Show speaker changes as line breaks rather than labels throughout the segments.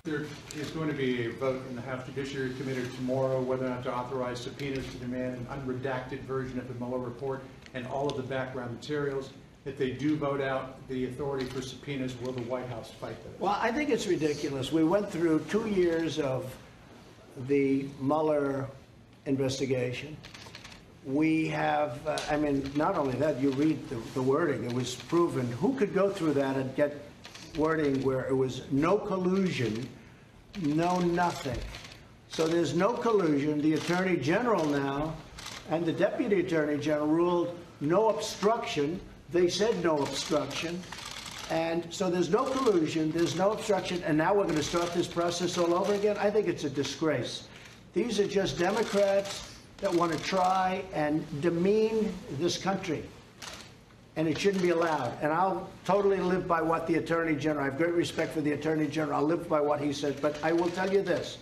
There is going to be a vote in the House Judiciary Committee tomorrow whether or not to authorize subpoenas to demand an unredacted version of the Mueller report and all of the background materials. If they do vote out the authority for subpoenas, will the White House fight that?
Well, I think it's ridiculous. We went through 2 years of the Mueller investigation. We have, I mean, not only that, you read the wording, it was proven. Who could go through that and get wording where it was no collusion, no nothing? So there's no collusion. The Attorney General now and the Deputy Attorney General ruled no obstruction. They said no obstruction. And so there's no collusion, there's no obstruction, and now we're going to start this process all over again? I think it's a disgrace. These are just Democrats that want to try and demean this country. And it shouldn't be allowed. And I'll totally live by what the Attorney General, I have great respect for the Attorney General, I'll live by what he says, but I will tell you this.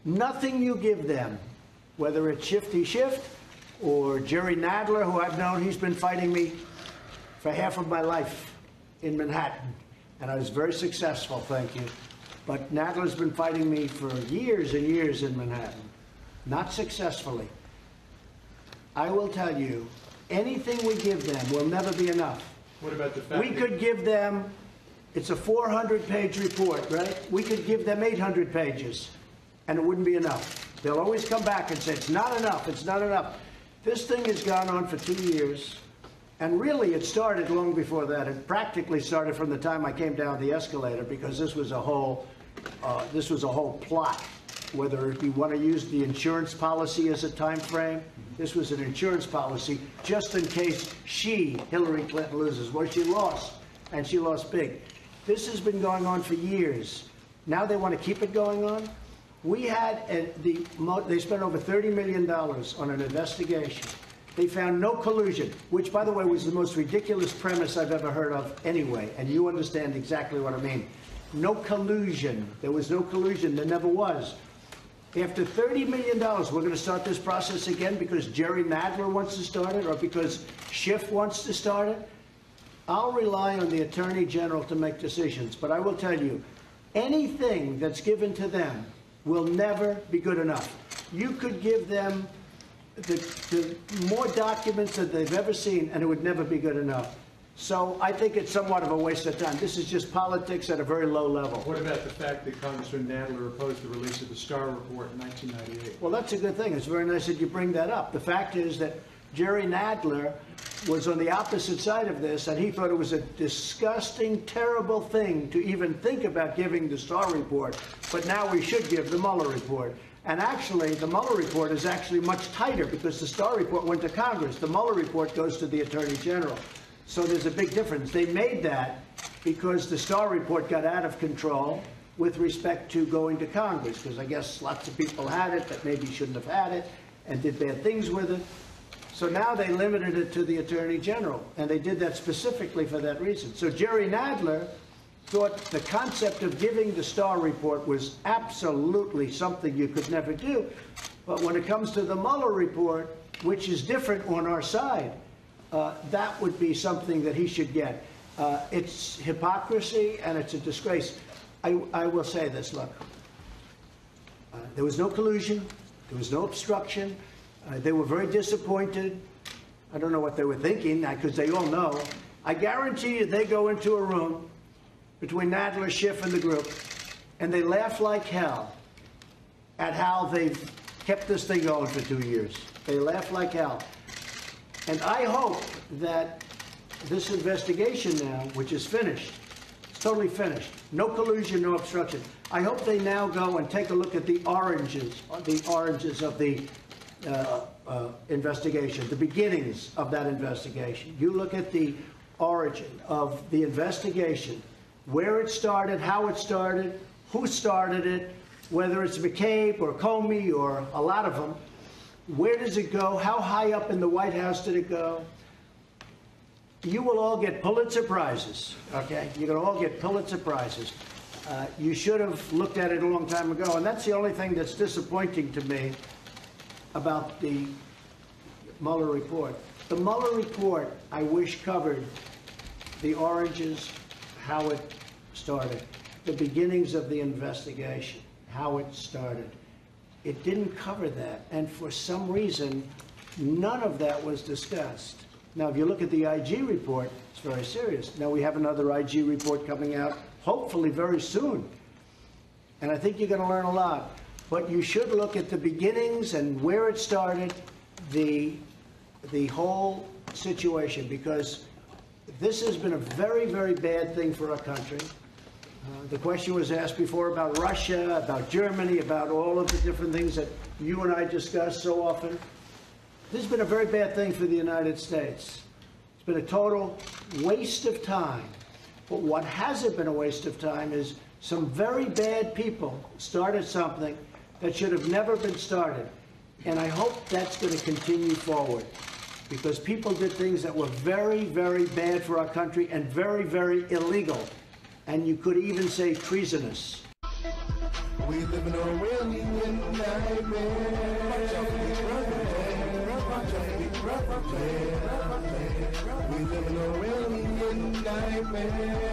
Nothing you give them, whether it's Shifty Schiff or Jerry Nadler, who I've known, he's been fighting me for half of my life in Manhattan, and I was very successful, thank you. But Nadler's been fighting me for years and years in Manhattan, not successfully. I will tell you, anything we give them will never be enough.
What about the fact
we could give them, it's a 400-page report, right? We could give them 800 pages, and it wouldn't be enough. They'll always come back and say, it's not enough, it's not enough. This thing has gone on for 2 years. And really, it started long before that. It practically started from the time I came down the escalator, because this was a whole plot. Whether you want to use the insurance policy as a time frame, this was an insurance policy just in case Hillary Clinton, loses. Well, she lost, and she lost big. This has been going on for years. Now they want to keep it going on. We had they spent over $30 million on an investigation. They found no collusion, which, by the way, was the most ridiculous premise I've ever heard of anyway, and you understand exactly what I mean. No collusion. There was no collusion. There never was. After $30 million, we're going to start this process again because Jerry Nadler wants to start it or because Schiff wants to start it. I'll rely on the Attorney General to make decisions, but I will tell you, anything that's given to them will never be good enough. You could give them the more documents that they've ever seen, and it would never be good enough. So I think it's somewhat of a waste of time. This is just politics at a very low level.
What about the fact that Congressman Nadler opposed the release of the Starr report in 1998?
Well, that's a good thing. It's very nice that you bring that up. The fact is that Jerry Nadler was on the opposite side of this, and he thought it was a disgusting, terrible thing to even think about giving the Starr report. But now we should give the Mueller report. And actually, the Mueller report is actually much tighter because the Starr report went to Congress. The Mueller report goes to the Attorney General. So there's a big difference. They made that because the Starr report got out of control with respect to going to Congress, because I guess lots of people had it that maybe shouldn't have had it and did bad things with it. So now they limited it to the Attorney General, and they did that specifically for that reason. So Jerry Nadler thought the concept of giving the Starr report was absolutely something you could never do. But when it comes to the Mueller report, which is different on our side, that would be something that he should get. It's hypocrisy and it's a disgrace. I will say this, look. There was no collusion. There was no obstruction. They were very disappointed. I don't know what they were thinking, because they all know. I guarantee you they go into a room between Nadler, Schiff, and the group, and they laugh like hell at how they've kept this thing going for 2 years. They laugh like hell. And I hope that this investigation now, which is finished, it's totally finished, no collusion, no obstruction. I hope they now go and take a look at the oranges of the investigation, the beginnings of that investigation. You look at the origin of the investigation, where it started, how it started, who started it, whether it's McCabe or Comey or a lot of them. Where does it go? How high up in the White House did it go? You will all get Pulitzer Prizes, okay? You're going to all get Pulitzer Prizes. You should have looked at it a long time ago, and that's the only thing that's disappointing to me about the Mueller report. The Mueller report, I wish, covered the oranges, how it started. the beginnings of the investigation, how it started. It didn't cover that, and for some reason, none of that was discussed. Now, if you look at the IG report, it's very serious. Now, we have another IG report coming out, hopefully very soon. And I think you're going to learn a lot. But you should look at the beginnings and where it started, the whole situation, because this has been a very, very bad thing for our country. The question was asked before about Russia, about Germany, about all of the different things that you and I discuss so often. This has been a very bad thing for the United States. It's been a total waste of time. But what hasn't been a waste of time is some very bad people started something that should have never been started. And I hope that's going to continue forward, because people did things that were very, very bad for our country and very, very illegal. And you could even say treasonous.
We live in a real We live in a real nightmare.